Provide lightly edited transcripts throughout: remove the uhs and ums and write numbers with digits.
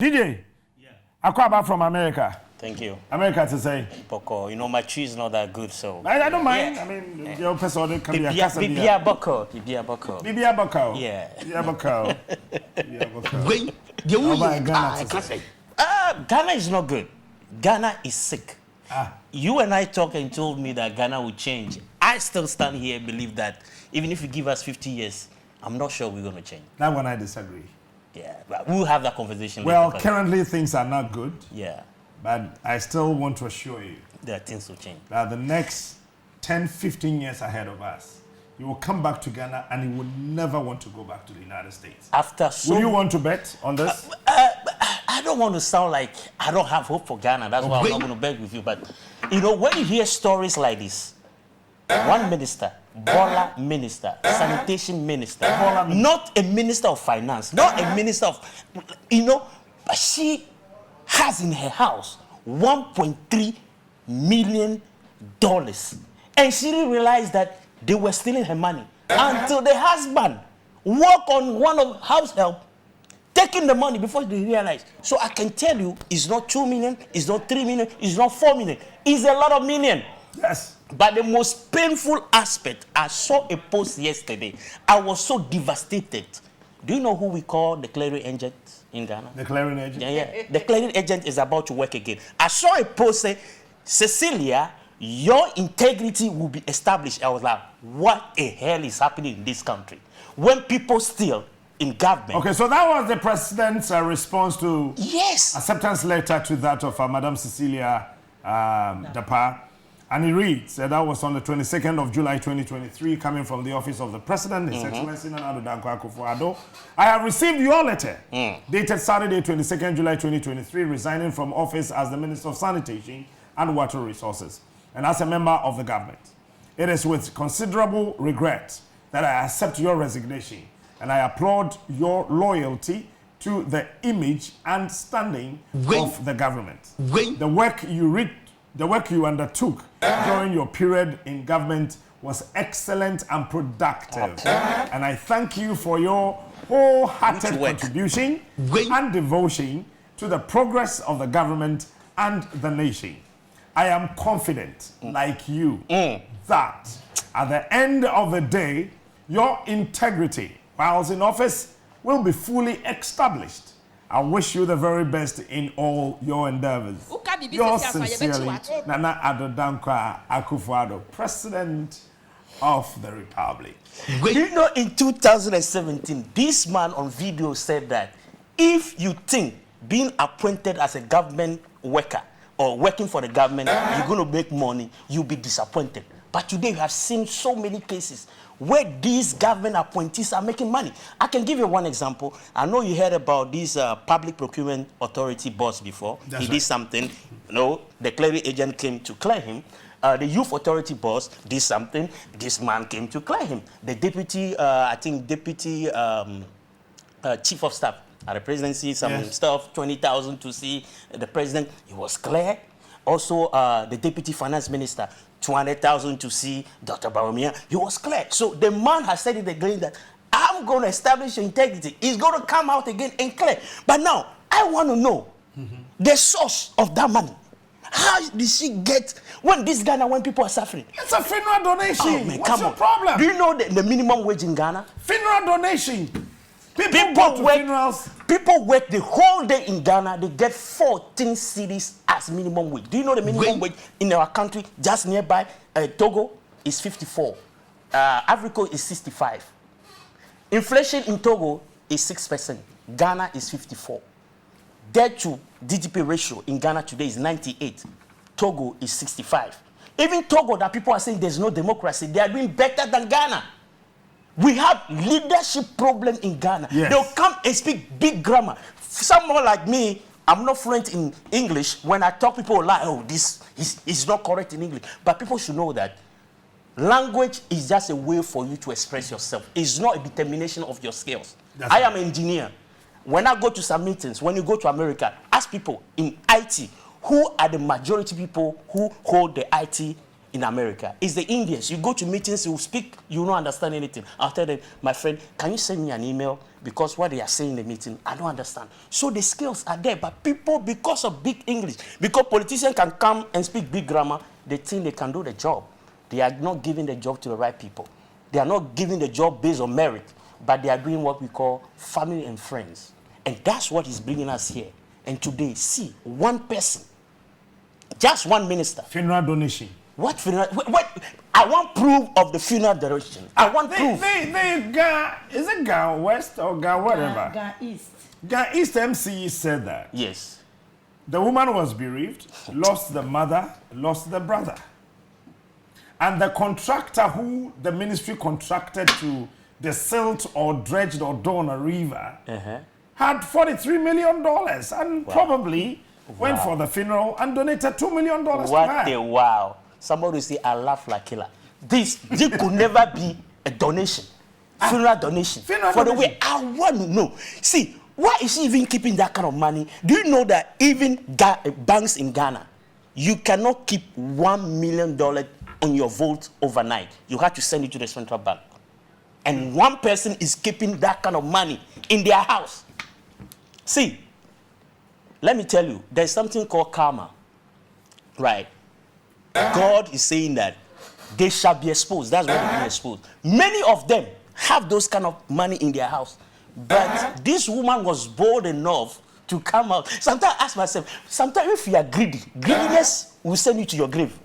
DJ, yeah. I come back from America. Thank you. America to say. Boko, you know my tree is not that good, so. I don't mind. Yeah. I mean, your person can be a Bibia Boko. Bibia Boko. Bibia Boko. Yeah. Bibia Boko. Bibia Boko. Wait, you Ghana is not good. Ghana is sick. You and I talked and told me that Ghana will change. I still stand here and believe that even if you give us 50 years, I'm not sure we're going to change. That one I disagree. Yeah, but we'll have that conversation well, later. Currently things are not good. Yeah. But I still want to assure you that things will change. That the next 10, 15 years ahead of us, you will come back to Ghana and you will never want to go back to the United States. Will you want to bet on this? I don't want to sound like I don't have hope for Ghana. That's why I'm not going to beg with you. But, you know, when you hear stories like this, one minister, Bola minister, sanitation minister, not a minister of finance, not a minister of, you know, she has in her house $1.3 million. And she didn't realize that they were stealing her money until the husband worked on one of house help, taking the money before they realized. So I can tell you, it's not 2 million, it's not 3 million, it's not 4 million. It's a lot of million. Yes. But the most painful aspect, I saw a post yesterday. I was so devastated. Do you know who we call the clearing agent in Ghana? The clearing agent? Yeah. The clearing agent is about to work again. I saw a post say, Cecilia, your integrity will be established. I was like, what the hell is happening in this country? When people steal in government. Okay, so that was the president's response to acceptance letter to that of Madam Cecilia Dapa. And he reads, that was on the 22nd of July 2023, coming from the office of the President, His Excellency Nana Addo Dankwa Akufo-Addo. I have received your letter, dated Saturday, 22nd July 2023, resigning from office as the Minister of Sanitation and Water Resources, and as a member of the government. It is with considerable regret that I accept your resignation, and I applaud your loyalty to the image and standing of the government. The work you undertook during your period in government was excellent and productive. And I thank you for your wholehearted contribution and devotion to the progress of the government and the nation. I am confident, like you, that at the end of the day, your integrity, whilst in office, will be fully established. I wish you the very best in all your endeavors. Yours sincerely, Nana Addo Dankwa Akufo-Addo, President of the Republic. You know, in 2017, this man on video said that if you think being appointed as a government worker or working for the government, you're going to make money, you'll be disappointed. But today you have seen so many cases where these government appointees are making money. I can give you one example. I know you heard about this public procurement authority boss before. He did something. You know, the clearing agent came to clear him. The youth authority boss did something. This man came to clear him. The deputy, deputy chief of staff at the presidency, some stuff, 20,000 to see the president. He was clear. Also, the deputy finance minister, 200,000 to see Dr. Baromia. He was clear. So the man has said it again that I'm going to establish your integrity. He's going to come out again and clear. But now, I want to know the source of that money. How did she get, when people are suffering? It's a funeral donation. Oh, man, what's your problem? Do you know the minimum wage in Ghana? Funeral donation. People work the whole day in Ghana. They get 14 cedis as minimum wage. Do you know the minimum wage in our country just nearby? Togo is 54. Ivory Coast is 65. Inflation in Togo is 6%. Ghana is 54. Debt to GDP ratio in Ghana today is 98. Togo is 65. Even Togo, that people are saying there's no democracy, they are doing better than Ghana. We have leadership problem in Ghana. Yes. They'll come and speak big grammar. Someone like me, I'm not fluent in English. When I talk, people like, oh, this is not correct in English. But people should know that language is just a way for you to express yourself. It's not a determination of your skills. I am an engineer. When I go to some meetings, when you go to America, ask people in IT, who are the majority people who hold the IT in America. It's the Indians. You go to meetings, you speak, you don't understand anything. I'll tell them, my friend, can you send me an email? Because what they are saying in the meeting, I don't understand. So the skills are there, but people, because of big English, because politicians can come and speak big grammar, they think they can do the job. They are not giving the job to the right people. They are not giving the job based on merit, but they are doing what we call family and friends. And that's what is bringing us here. And today, see, one person, just one minister. Funeral donation. What funeral? What? I want proof of the funeral donation. I want proof. Is it Ga West or Ga whatever? Ga East. Ga East MCE said that. Yes. The woman was bereaved, lost the mother, lost the brother. And the contractor who the ministry contracted to the silt or dredged or dawn a river had $43 million and probably went for the funeral and donated $2 million to her. What a wow. Somebody will say, I laugh like killer. This could never be a donation. Funeral donation. For the way I want to know. See, why is she even keeping that kind of money? Do you know that even banks in Ghana, you cannot keep $1 million on your vault overnight? You have to send it to the central bank. And one person is keeping that kind of money in their house. See, let me tell you, there's something called karma. Right? God is saying that they shall be exposed. That's what they're being exposed. Many of them have those kind of money in their house. But this woman was bold enough to come out. Sometimes I ask myself, sometimes if you are greedy, greediness will send you to your grave.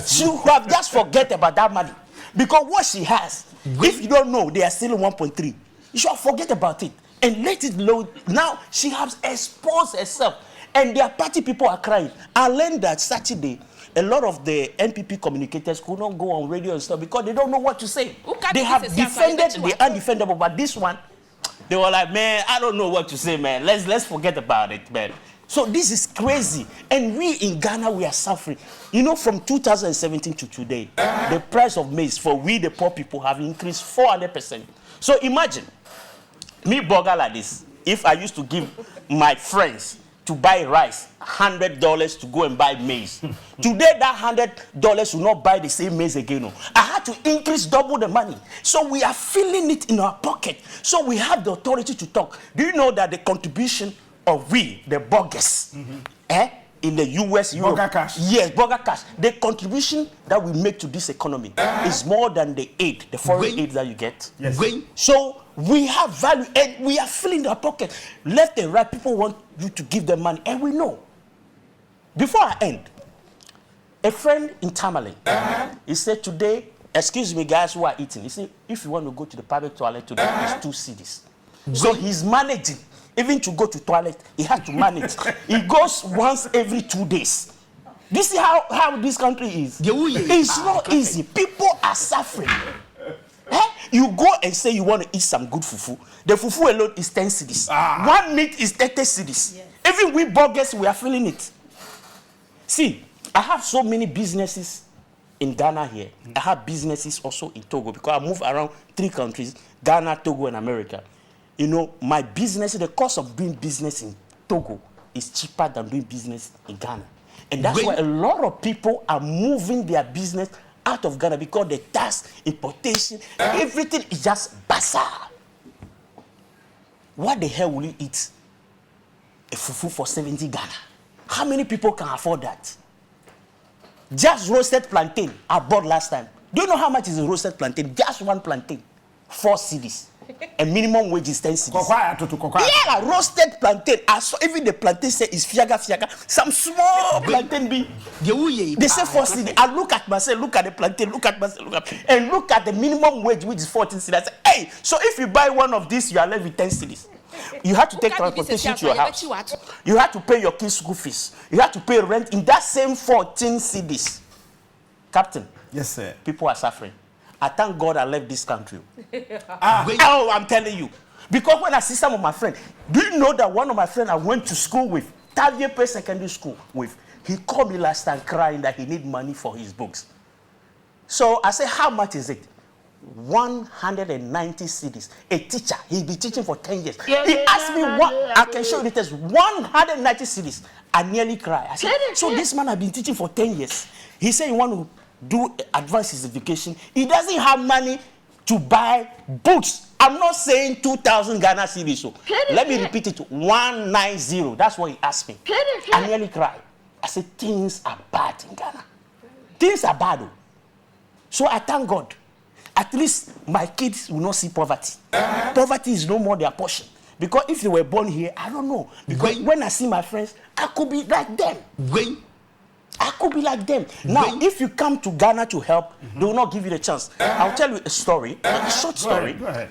She would have just forget about that money. Because what she has, if you don't know, they are still 1.3. You should forget about it and let it load. Now she has exposed herself. And their party people are crying. I learned that Saturday, a lot of the NPP communicators could not go on radio and stuff because they don't know what to say. They have defended the undefendable, but this one, they were like, man, I don't know what to say, man. Let's forget about it, man. So this is crazy. And we in Ghana, we are suffering. You know, from 2017 to today, the price of maize for we, the poor people, have increased 400%. So imagine, me burger like this, if I used to give my friends to buy rice, $100 to go and buy maize. Today, that $100 will not buy the same maize again. I had to increase double the money. So we are feeling it in our pocket. So we have the authority to talk. Do you know that the contribution of we, the burgers, in the US, Europe, burger cash. Yes, burger cash. The contribution that we make to this economy is more than the aid, the foreign aid that you get. Yes. So we have value and we are filling our pocket. Left and right, people want you to give them money, and we know. Before I end, a friend in Tamale, he said today, excuse me guys who are eating, he said if you want to go to the public toilet today, it's 2 cedis. So he's managing. Even to go to toilet, he has to manage. He goes once every 2 days. This is how this country is. It's not easy. People are suffering. You go and say you want to eat some good fufu. The fufu alone is 10 cedis. One meat is 30 cedis. Yes. Even we burgers, we are feeling it. See, I have so many businesses in Ghana here. I have businesses also in Togo because I move around 3 countries, Ghana, Togo, and America. You know, my business, the cost of doing business in Togo is cheaper than doing business in Ghana. And that's why a lot of people are moving their business out of Ghana because the tax, importation, everything is just bazaar. What the hell will you eat a fufu for 70 Ghana? How many people can afford that? Just roasted plantain I bought last time. Do you know how much is a roasted plantain? Just one plantain, 4 cedis. And minimum wage is 10 cedis. Yeah, roasted plantain. I saw even the plantain say is fiaga. Some small plantain be. They say 4 cedis. I look at myself, look at the plantain, and look at the minimum wage, which is 14 cedis. I say, hey, so if you buy one of these, you are left with 10 cedis. You have to take transportation to your house. You have to pay your kids' school fees. You have to pay rent in that same 14 cedis. Captain. Yes, sir. People are suffering. I thank God I left this country. Oh, I'm telling you. Because when I see some of my friends, do you know that one of my friends I went to school with, Tavier Secondary School with, he called me last time crying that he need money for his books. So I said, how much is it? 190 cedis. A teacher, he'll be teaching for 10 years. He asked me what, I can show you the test, 190 cedis. I nearly cried. I said, so this man has been teaching for 10 years. He said he want to do advanced certification. He doesn't have money to buy boots. I'm not saying 2,000 Ghana cedis. So let me repeat it. 190. That's what he asked me. I nearly cried. I said, things are bad in Ghana. Things are bad. So I thank God. At least my kids will not see poverty. Poverty is no more their portion. Because if they were born here, I don't know. Because when I see my friends, I could be like them. I could be like them. Now, if you come to Ghana to help, they will not give you the chance. I'll tell you a story, a short story. Go ahead.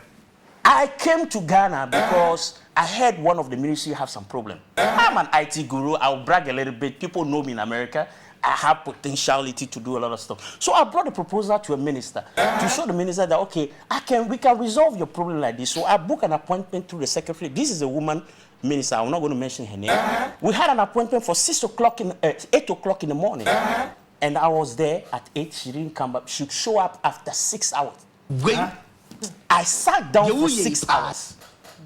I came to Ghana because I heard one of the ministry have some problem. I'm an IT guru. I'll brag a little bit. People know me in America. I have potentiality to do a lot of stuff. So I brought a proposal to a minister to show the minister that, okay, we can resolve your problem like this. So I booked an appointment through the secretary. This is a woman minister. I'm not going to mention her name. We had an appointment for 8 o'clock in the morning. And I was there at 8. She didn't come up. She show up after 6 hours. I sat down for 6 hours.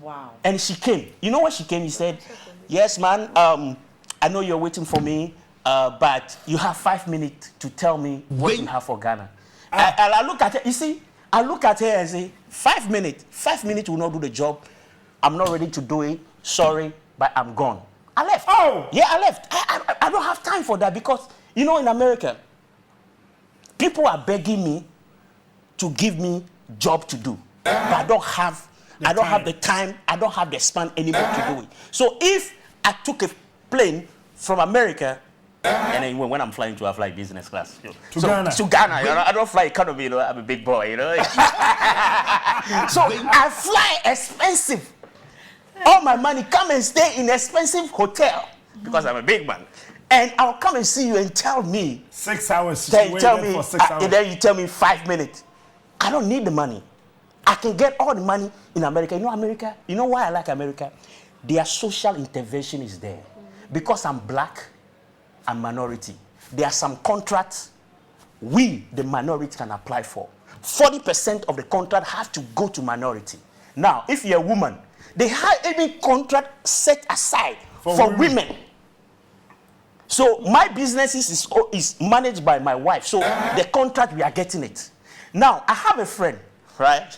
Wow. And she came. You know what she came? He said, yes, man, I know you're waiting for me. But you have 5 minutes to tell me what you have for Ghana. I look at her, you see, I look at her and say, 5 minutes. 5 minutes will not do the job. I'm not ready to do it. Sorry, but I'm gone. I left. Oh! Yeah, I left. I don't have time for that because, you know, in America, people are begging me to give me job to do. But I don't have the time, I don't have the span anymore to do it. So if I took a plane from America, and then when I'm flying I fly business class. To Ghana. To Ghana, you know, I don't fly economy, you know, I'm a big boy, you know. So I fly expensive. All my money, come and stay in expensive hotel because I'm a big man. And I'll come and see you and tell me. 6 hours. Then you tell me, for 6 hours. And then you tell me 5 minutes. I don't need the money. I can get all the money in America. You know America? You know why I like America? Their social intervention is there. Because I'm black, I'm minority. There are some contracts we, the minority, can apply for. 40% of the contract have to go to minority. Now, if you're a woman, they have even contract set aside for women. So my business is managed by my wife. So the contract, we are getting it. Now, I have a friend, right?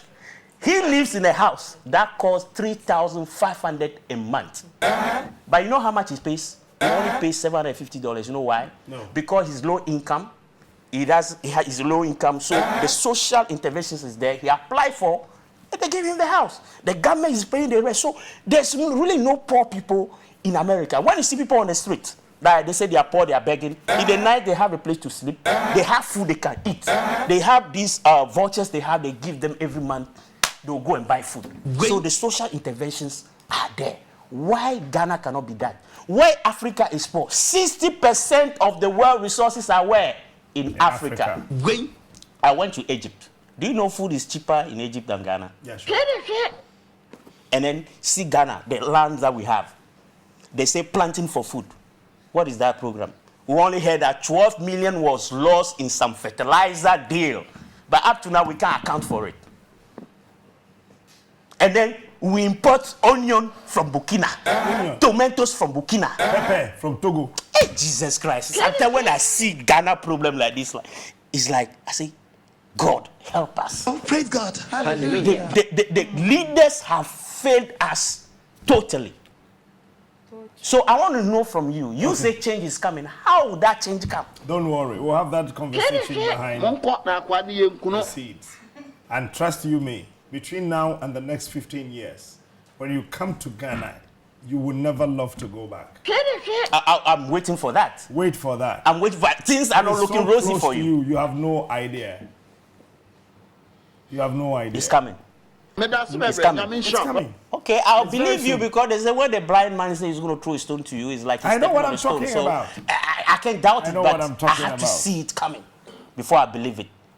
He lives in a house that costs $3,500 a month. But you know how much he pays? He only pays $750. You know why? No. Because he's low income. He's low income. So the social interventions is there. He applied for, and they gave him the house. The government is paying the rest. So there's really no poor people in America. When you see people on the street, they say they are poor, they are begging. In the night, they have a place to sleep. They have food they can eat. They have these vouchers they give them every month. They'll go and buy food. So the social interventions are there. Why Ghana cannot be that? Why Africa is poor? 60% of the world resources are where? In Africa. I went to Egypt. Do you know food is cheaper in Egypt than Ghana? Yeah, sure. And then see Ghana, the lands that we have. They say planting for food. What is that program? We only heard that 12 million was lost in some fertilizer deal. But up to now, we can't account for it. And then we import onion from Burkina, tomatoes from Burkina, pepper from Togo. Hey, Jesus Christ. Sometimes when I see Ghana problem like this, it's like, I say, God, help us. Oh, praise God. Hallelujah. The leaders have failed us totally. So I want to know from you. You say change is coming. How will that change come? Don't worry. We'll have that conversation behind the scenes. And trust you me, between now and the next 15 years, when you come to Ghana, you will never love to go back. I'm waiting for that. Wait for that. I'm waiting for that. Things are not looking rosy for you. You have no idea. You have no idea. It's coming. It's coming. It's coming. Okay, I'll believe you because they say when the blind man says he's going to throw a stone to you, it's like he's I know what on I'm talking stone. about. So I can't doubt it, but I have to see it coming before I believe it.